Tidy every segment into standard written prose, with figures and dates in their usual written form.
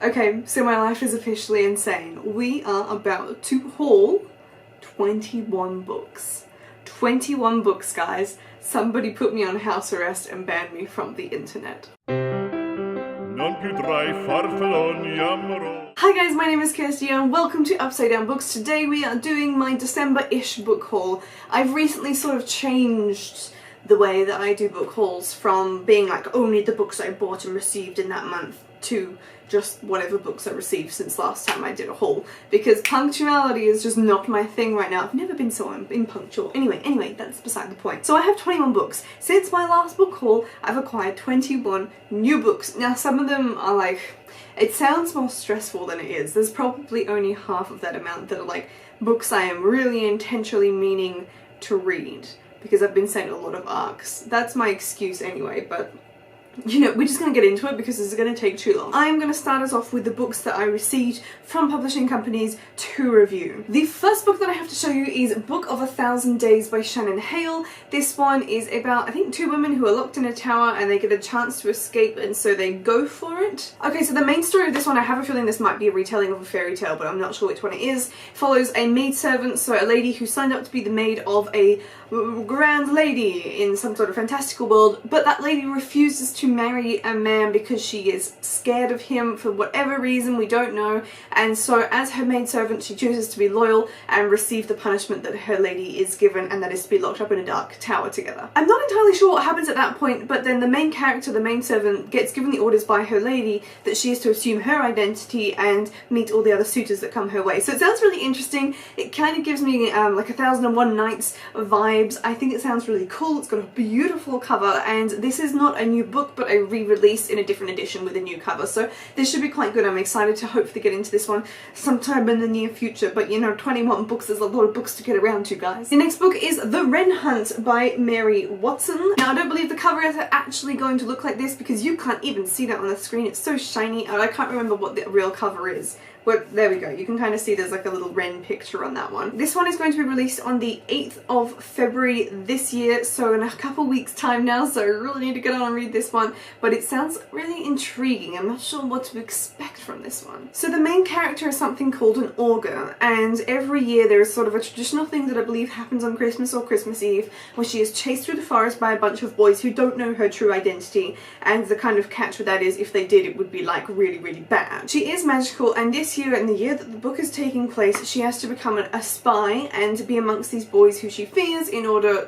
Okay, so my life is officially insane. We are about to haul 21 books. 21 books, guys. Somebody put me on house arrest and banned me from the internet. Hi guys, my name is Kirsty and welcome to Upside Down Books. Today we are doing my December-ish book haul. I've recently sort of changed the way that I do book hauls from being like only the books I bought and received in that month to just whatever books I received since last time I did a haul, because punctuality is just not my thing right now. I've never been so impunctual. Anyway, that's beside the point. So I have 21 books. Since my last book haul, I've acquired 21 new books. Now some of them are like, it sounds more stressful than it is. There's probably only half of that amount that are like books I am really intentionally meaning to read, because I've been sent a lot of ARCs. That's my excuse anyway, but you know, we're just going to get into it because this is going to take too long. I'm going to start us off with the books that I received from publishing companies to review. The first book that I have to show you is Book of 1,000 Days by Shannon Hale. This one is about, I think, two women who are locked in a tower and they get a chance to escape, and so they go for it. Okay, so the main story of this one, I have a feeling this might be a retelling of a fairy tale, but I'm not sure which one it is. Follows a maidservant, so a lady who signed up to be the maid of a grand lady in some sort of fantastical world, but that lady refuses to marry a man because she is scared of him for whatever reason, we don't know, and so as her maidservant she chooses to be loyal and receive the punishment that her lady is given, and that is to be locked up in a dark tower together. I'm not entirely sure what happens at that point, but then the main character, the maidservant, gets given the orders by her lady that she is to assume her identity and meet all the other suitors that come her way. So it sounds really interesting. It kind of gives me like 1001 Nights vibes. I think it sounds really cool. It's got a beautiful cover, and this is not a new book but a re-release in a different edition with a new cover, so this should be quite good. I'm excited to hopefully get into this one sometime in the near future, but you know, 21 books is a lot of books to get around to, guys. The next book is The Wren Hunt by Mary Watson. Now I don't believe the cover is actually going to look like this because you can't even see that on the screen. It's so shiny and I can't remember what the real cover is. But there we go, you can kind of see there's like a little wren picture on that one. This one is going to be released on the 8th of February this year, so in a couple weeks time now, so I really need to get on and read this one, but it sounds really intriguing. I'm not sure what to expect from this one. So the main character is something called an augur, and every year there is sort of a traditional thing that I believe happens on Christmas or Christmas Eve, where she is chased through the forest by a bunch of boys who don't know her true identity, and the kind of catch with that is if they did it would be like really, really bad. She is magical, and this year, in the year that the book is taking place, she has to become a spy and be amongst these boys who she fears in order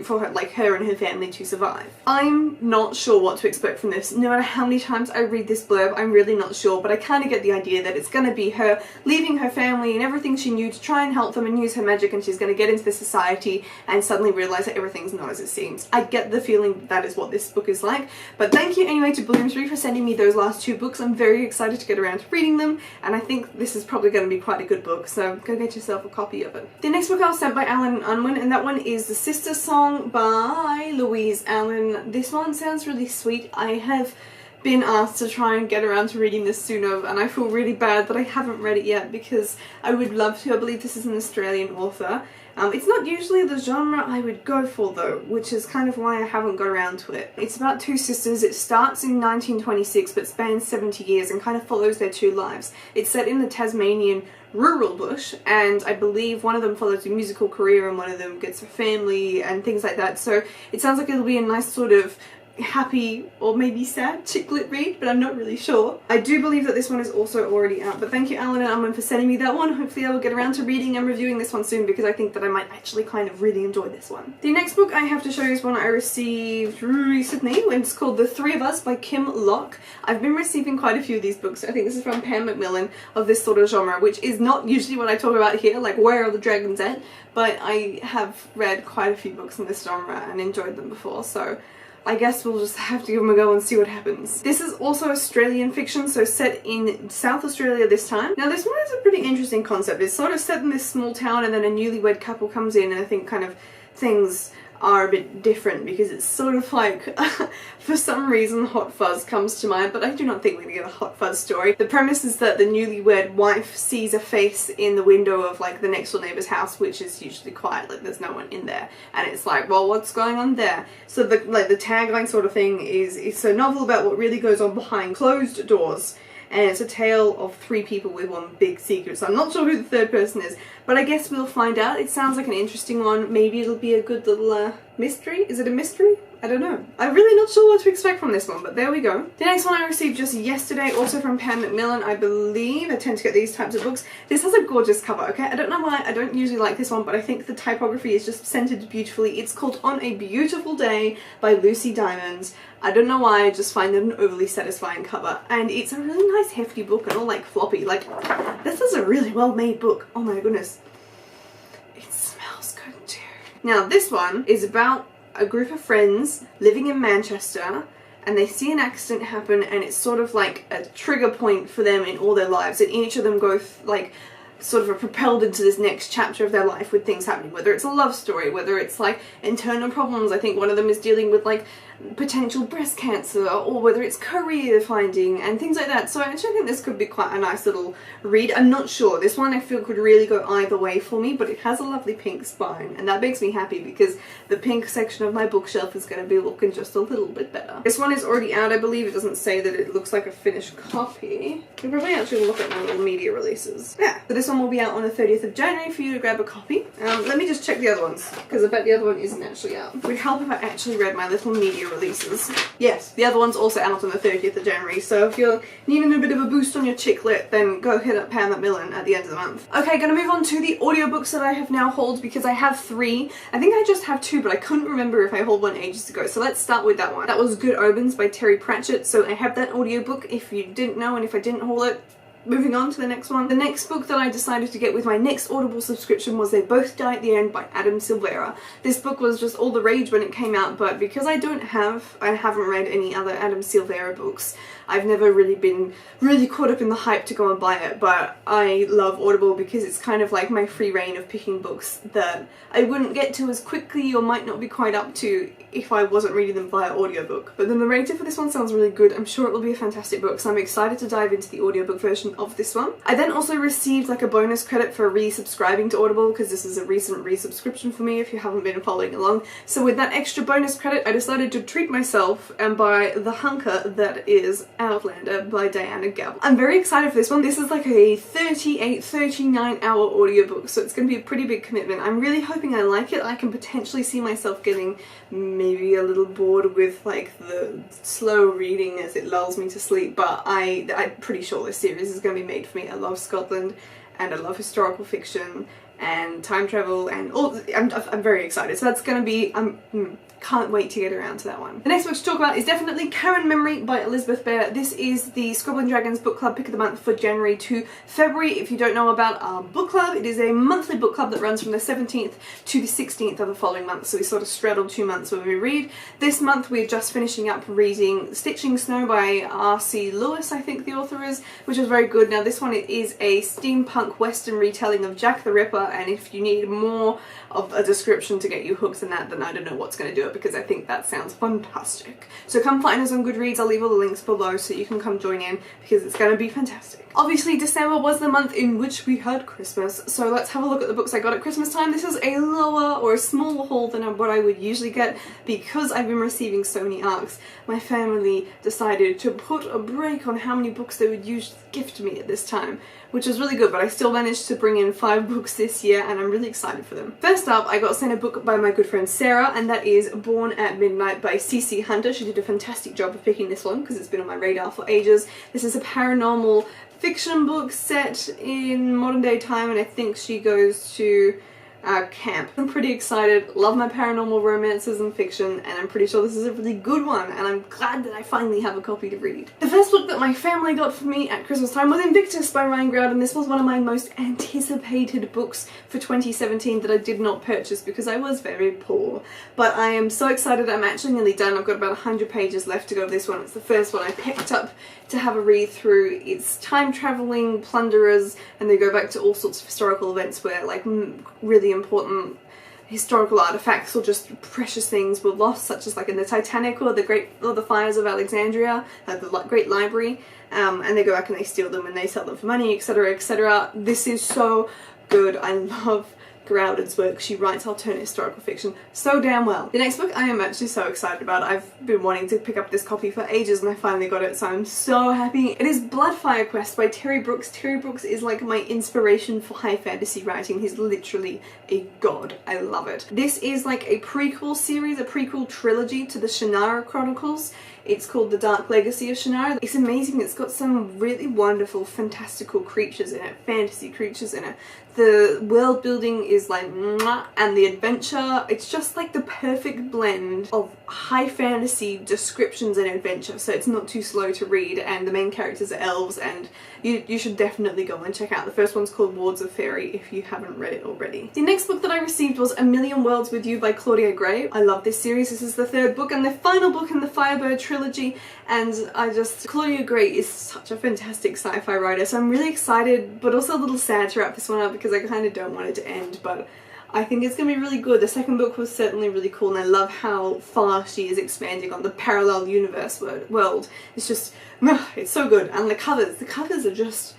for her and her family to survive. I'm not sure what to expect from this. No matter how many times I read this blurb, I'm really not sure, but I kind of get the idea that it's going to be her leaving her family and everything she knew to try and help them and use her magic, and she's going to get into the society and suddenly realise that everything's not as it seems. I get the feeling that is what this book is like, but thank you anyway to Bloomsbury for sending me those last two books. I'm very excited to get around to reading them, and I think this is probably going to be quite a good book, so go get yourself a copy of it. The next book I was sent by Alan Unwin, and that one is The Sister Song by Louise Allen. This one sounds really sweet. I have been asked to try and get around to reading this sooner, and I feel really bad that I haven't read it yet because I would love to. I believe this is an Australian author. It's not usually the genre I would go for though, which is kind of why I haven't got around to it. It's about two sisters. It starts in 1926 but spans 70 years and kind of follows their two lives. It's set in the Tasmanian rural bush, and I believe one of them follows a musical career and one of them gets a family and things like that, so it sounds like it'll be a nice sort of happy or maybe sad chick lit read, but I'm not really sure. I do believe that this one is also already out, but thank you Alan and Unwin for sending me that one. Hopefully I will get around to reading and reviewing this one soon because I think that I might actually kind of really enjoy this one. The next book I have to show you is one I received recently, and it's called The Three of Us by Kim Locke. I've been receiving quite a few of these books. I think this is from Pam Macmillan, of this sort of genre, which is not usually what I talk about here, like Where Are the Dragons At, but I have read quite a few books in this genre and enjoyed them before, so I guess we'll just have to give them a go and see what happens. This is also Australian fiction, so set in South Australia this time. Now this one has a pretty interesting concept. It's sort of set in this small town and then a newlywed couple comes in, and I think kind of things are a bit different because it's sort of like, for some reason Hot Fuzz comes to mind, but I do not think we're gonna get a Hot Fuzz story. The premise is that the newlywed wife sees a face in the window of like the next door neighbour's house, which is usually quiet, like there's no one in there, and it's like, well, what's going on there? So the tagline sort of thing is, it's a novel about what really goes on behind closed doors. and it's a tale of 3 people with one big secret. So I'm not sure who the third person is, but I guess we'll find out. It sounds like an interesting one. Maybe it'll be a good little mystery. Is it a mystery? I don't know. I'm really not sure what to expect from this one, but there we go. The next one I received just yesterday, also from Pan Macmillan, I believe. I tend to get these types of books. This has a gorgeous cover, okay? I don't know why I don't usually like this one, but I think the typography is just centered beautifully. It's called On a Beautiful Day by Lucy Diamond. I don't know why, I just find it an overly satisfying cover. And it's a really nice hefty book and all like floppy. Like, this is a really well made book. Oh my goodness. It smells good too. Now this one is about a group of friends living in Manchester, and they see an accident happen, and it's sort of like a trigger point for them in all their lives, and each of them go like sort of are propelled into this next chapter of their life with things happening, whether it's a love story, whether it's like internal problems. I think one of them is dealing with like potential breast cancer, or whether it's career finding and things like that. So I actually think this could be quite a nice little read. I'm not sure. This one I feel could really go either way for me, but it has a lovely pink spine, and that makes me happy because the pink section of my bookshelf is going to be looking just a little bit better. This one is already out, I believe. It doesn't say that it looks like a finished copy. We'll probably actually look at my little media releases. Yeah, so this one will be out on the 30th of January for you to grab a copy. Let me just check the other ones, because I bet the other one isn't actually out. It would help if I actually read my little media releases. Yes, the other one's also out on the 30th of January, so if you're needing a bit of a boost on your chick lit, then go hit up Pan Macmillan at the end of the month. Okay, gonna move on to the audiobooks that I have now hauled, because I have 3. I think I just have 2, but I couldn't remember if I hauled one ages ago, so let's start with that one. That was Good Omens by Terry Pratchett, so I have that audiobook if you didn't know, and if I didn't haul it. Moving on to the next one. The next book that I decided to get with my next Audible subscription was They Both Die at the End by Adam Silvera. This book was just all the rage when it came out, but because I haven't read any other Adam Silvera books, I've never really been caught up in the hype to go and buy it, but I love Audible because it's kind of like my free reign of picking books that I wouldn't get to as quickly or might not be quite up to if I wasn't reading them via audiobook. But the narrator for this one sounds really good. I'm sure it will be a fantastic book, so I'm excited to dive into the audiobook version of this one. I then also received like a bonus credit for resubscribing to Audible, because this is a recent resubscription for me if you haven't been following along. So with that extra bonus credit, I decided to treat myself and buy the hunker that is Outlander by Diana Gabaldon. I'm very excited for this one. This is like a 39 hour audiobook, so it's going to be a pretty big commitment. I'm really hoping I like it. I can potentially see myself getting maybe a little bored with like the slow reading as it lulls me to sleep, but I'm pretty sure this series is going to be made for me. I love Scotland and I love historical fiction and time travel and all. I'm very excited. So that's going to be, can't wait to get around to that one. The next book to talk about is definitely Karen Memory by Elizabeth Bear. This is the Scribbling Dragons book club pick of the month for January to February. If you don't know about our book club, it is a monthly book club that runs from the 17th to the 16th of the following month, so we sort of straddle 2 months when we read. This month we're just finishing up reading Stitching Snow by R.C. Lewis, I think the author is, which is very good. Now this one is a steampunk western retelling of Jack the Ripper, and if you need more of a description to get you hooked in that, then I don't know what's going to do it, because I think that sounds fantastic. So come find us on Goodreads. I'll leave all the links below so you can come join in, because it's going to be fantastic. Obviously December was the month in which we had Christmas, so let's have a look at the books I got at Christmas time. This is a lower or a smaller haul than what I would usually get, because I've been receiving so many ARCs. My family decided to put a break on how many books they would usually gift me at this time, which was really good, but I still managed to bring in 5 books this year, and I'm really excited for them. First up, I got sent a book by my good friend Sarah, and that is Born at Midnight by C.C. Hunter. She did a fantastic job of picking this one, because it's been on my radar for ages. This is a paranormal fiction book set in modern day time, and I think she goes to camp. I'm pretty excited, love my paranormal romances and fiction, and I'm pretty sure this is a really good one, and I'm glad that I finally have a copy to read. The first book that my family got for me at Christmas time was Invictus by Ryan Groud, and this was one of my most anticipated books for 2017 that I did not purchase because I was very poor. But I am so excited. I'm actually nearly done. I've got about 100 pages left to go with this one. It's the first one I picked up to have a read through. It's time traveling plunderers, and they go back to all sorts of historical events where like really important historical artifacts or just precious things were lost, such as like in the Titanic or the fires of Alexandria, the Great Library, and they go back and they steal them and they sell them for money, etc, etc. This is so good. I love Grouden's work. She writes alternate historical fiction so damn well. The next book I am actually so excited about. I've been wanting to pick up this copy for ages and I finally got it, so I'm so happy. It is Bloodfire Quest by Terry Brooks. Terry Brooks is like my inspiration for high fantasy writing. He's literally a god. I love it. This is like a prequel series, a prequel trilogy to the Shannara Chronicles. It's called The Dark Legacy of Shannara. It's amazing. It's got some really wonderful, fantastical creatures in it, fantasy creatures in it. The world building is like mwah, and the adventure, it's just like the perfect blend of high fantasy descriptions and adventure, so it's not too slow to read, and the main characters are elves, and you should definitely go and check out. The first one's called Wards of Fairy if you haven't read it already. The next book that I received was A Million Worlds with You by Claudia Gray. I love this series. This is the third book and the final book in the Firebird trilogy, and Claudia Gray is such a fantastic sci-fi writer, so I'm really excited but also a little sad to wrap this one up because I kind of don't want it to end, but I think it's going to be really good. The second book was certainly really cool, and I love how far she is expanding on the parallel universe world. It's just, it's so good. And the covers are just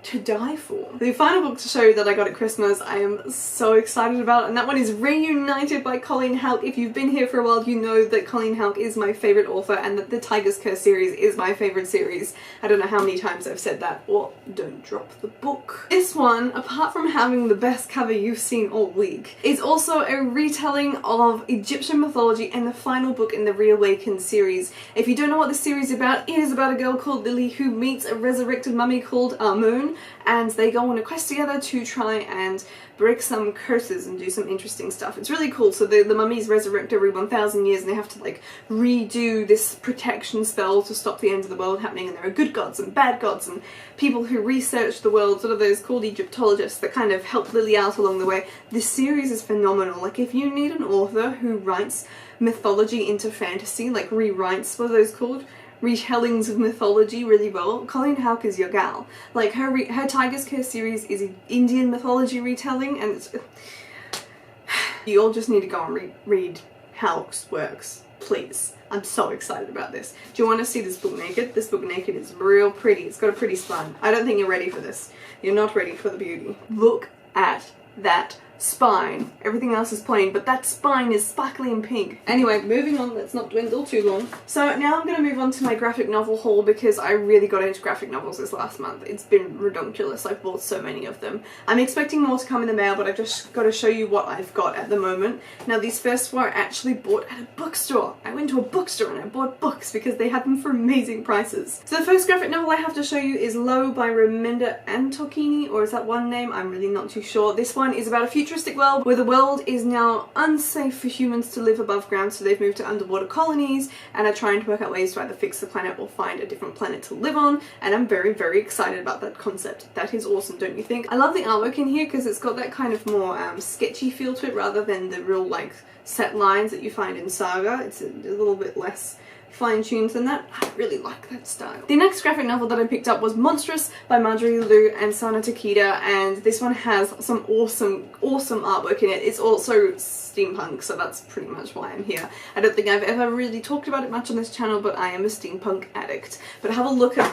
to die for. The final book to show you that I got at Christmas I am so excited about, and that one is Reunited by Colleen Houck. If you've been here for a while, you know that Colleen Houck is my favourite author and that the Tiger's Curse series is my favourite series. I don't know how many times I've said that, or don't drop the book. This one, apart from having the best cover you've seen all week, is also a retelling of Egyptian mythology and the final book in the Reawakened series. If you don't know what this series is about, it is about a girl called Lily who meets a resurrected mummy called Amun, and they go on a quest together to try and break some curses and do some interesting stuff. It's really cool. So the mummies resurrect every 1,000 years and they have to like redo this protection spell to stop the end of the world happening, and there are good gods and bad gods and people who research the world, sort of those called Egyptologists that kind of help Lily out along the way. This series is phenomenal. Like if you need an author who writes mythology into fantasy, like rewrites, what are those called? Retellings of mythology really well, Colleen Houck is your gal. Like her Tiger's Curse series is an Indian mythology retelling, and it's you all just need to go and read Houck's works, please. I'm so excited about this. Do you want to see this book naked? This book naked is real pretty. It's got a pretty spine. I don't think you're ready for this. You're not ready for the beauty. Look at that spine. Everything else is plain, but that spine is sparkly and pink. Anyway, moving on, let's not dwindle too long. So now I'm going to move on to my graphic novel haul because I really got into graphic novels this last month. It's been ridiculous. I've bought so many of them. I'm expecting more to come in the mail, but I've just got to show you what I've got at the moment. Now these first four I actually bought at a bookstore. I went to a bookstore and I bought books because they had them for amazing prices. So the first graphic novel I have to show you is Low by Raminda Antokini, or is that one name? I'm really not too sure. This one is about a futuristic world where the world is now unsafe for humans to live above ground, so they've moved to underwater colonies and are trying to work out ways to either fix the planet or find a different planet to live on, and I'm very, very excited about that concept. That is awesome, don't you think? I love the artwork in here because it's got that kind of more sketchy feel to it rather than the real like set lines that you find in Saga. It's a little bit less fine-tuned than that. I really like that style. The next graphic novel that I picked up was Monstrous by Marjorie Liu and Sana Takeda, and this one has some awesome artwork in it. It's also steampunk, so that's pretty much why I'm here. I don't think I've ever really talked about it much on this channel, but I am a steampunk addict. But have a look at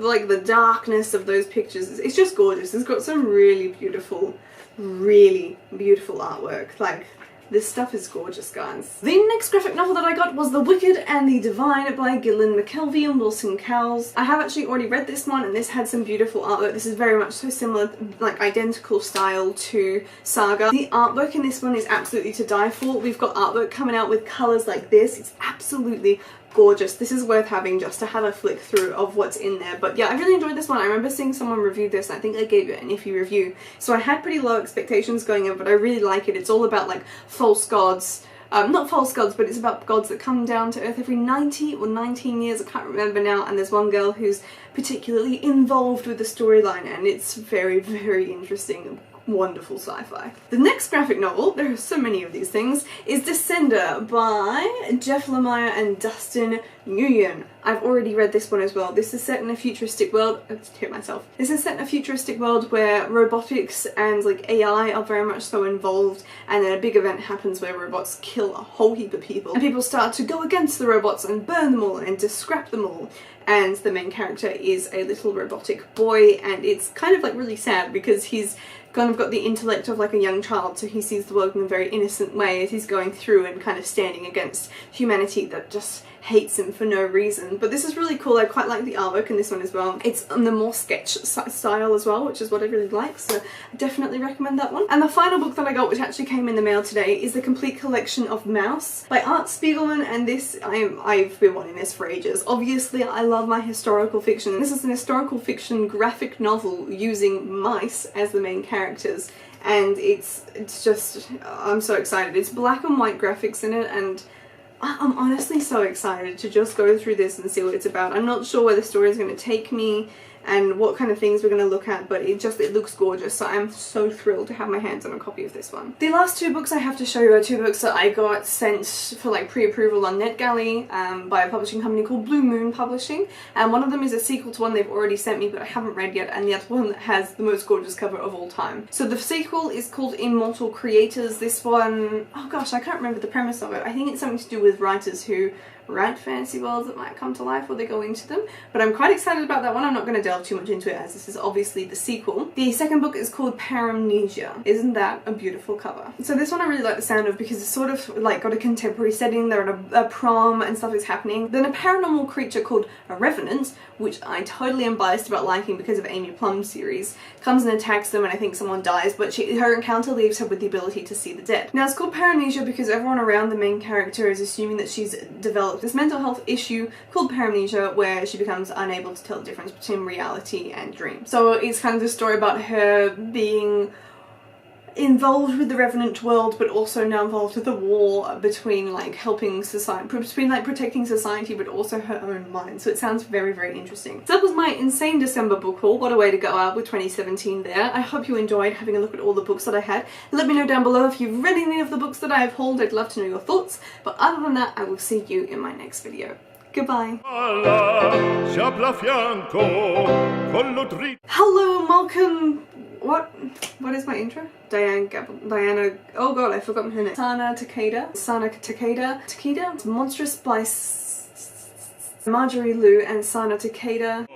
like the darkness of those pictures. It's just gorgeous. It's got some really beautiful artwork. Like, this stuff is gorgeous, guys. The next graphic novel that I got was The Wicked and the Divine by Gillian McKelvey and Wilson Cowles. I have actually already read this one, and this had some beautiful artwork. This is very much so similar, like identical style to Saga. The artwork in this one is absolutely to die for. We've got artwork coming out with colours like this. It's absolutely gorgeous. This is worth having just to have a flick through of what's in there. But yeah, I really enjoyed this one. I remember seeing someone review this, and I think they gave it an iffy review. So I had pretty low expectations going in, but I really like it. It's all about like false gods. Not false gods, but it's about gods that come down to Earth every 90 or 19 years, I can't remember now, and there's one girl who's particularly involved with the storyline, and it's very, very interesting. Wonderful sci-fi. The next graphic novel, there are so many of these things, is Descender by Jeff Lemire and Dustin Nguyen. I've already read this one as well. This is set in a futuristic world. I just hit myself. This is set in a futuristic world where robotics and like AI are very much so involved, and then a big event happens where robots kill a whole heap of people, and people start to go against the robots and burn them all and just scrap them all. And the main character is a little robotic boy, and it's kind of like really sad because he's kind of got the intellect of like a young child, so he sees the world in a very innocent way as he's going through and kind of standing against humanity that just hates him for no reason. But this is really cool. I quite like the artwork in this one as well. It's on the more sketch style as well, which is what I really like, so I definitely recommend that one. And the final book that I got, which actually came in the mail today, is the complete collection of Mouse by Art Spiegelman, and this, I've been wanting this for ages. Obviously I love my historical fiction. This is an historical fiction graphic novel using mice as the main characters, and it's just, I'm so excited. It's black and white graphics in it, and I'm honestly so excited to just go through this and see what it's about. I'm not sure where the story is going to take me and what kind of things we're going to look at, but it looks gorgeous, so I'm so thrilled to have my hands on a copy of this one. The last two books I have to show you are two books that I got sent for like pre-approval on NetGalley by a publishing company called Blue Moon Publishing, and one of them is a sequel to one they've already sent me but I haven't read yet, and the other one has the most gorgeous cover of all time. So the sequel is called Immortal Creators. This one, oh gosh, I can't remember the premise of it. I think it's something to do with writers who write fantasy worlds that might come to life or they go into them, but I'm quite excited about that one. I'm not going to delve too much into it as this is obviously the sequel. The second book is called Paramnesia. Isn't that a beautiful cover? So this one I really like the sound of because it's sort of like got a contemporary setting. They're at a prom and stuff is happening. Then a paranormal creature called a revenant, which I totally am biased about liking because of Amy Plum's series, comes and attacks them, and I think someone dies, but her encounter leaves her with the ability to see the dead. Now it's called Paramnesia because everyone around the main character is assuming that she's developed this mental health issue called paramnesia, where she becomes unable to tell the difference between reality and dream. So it's kind of the story about her being involved with the Revenant world, but also now involved with the war between like helping society, between like protecting society, but also her own mind. So it sounds very, very interesting. So that was my insane December book haul. What a way to go out with 2017 there. I hope you enjoyed having a look at all the books that I had. Let me know down below if you've read any of the books that I have hauled. I'd love to know your thoughts. But other than that, I will see you in my next video. Goodbye. Hello and welcome. What is my intro? Diana, oh god, I've forgotten her name. Sana Takeda. It's Monstrous by Marjorie Liu and Sana Takeda.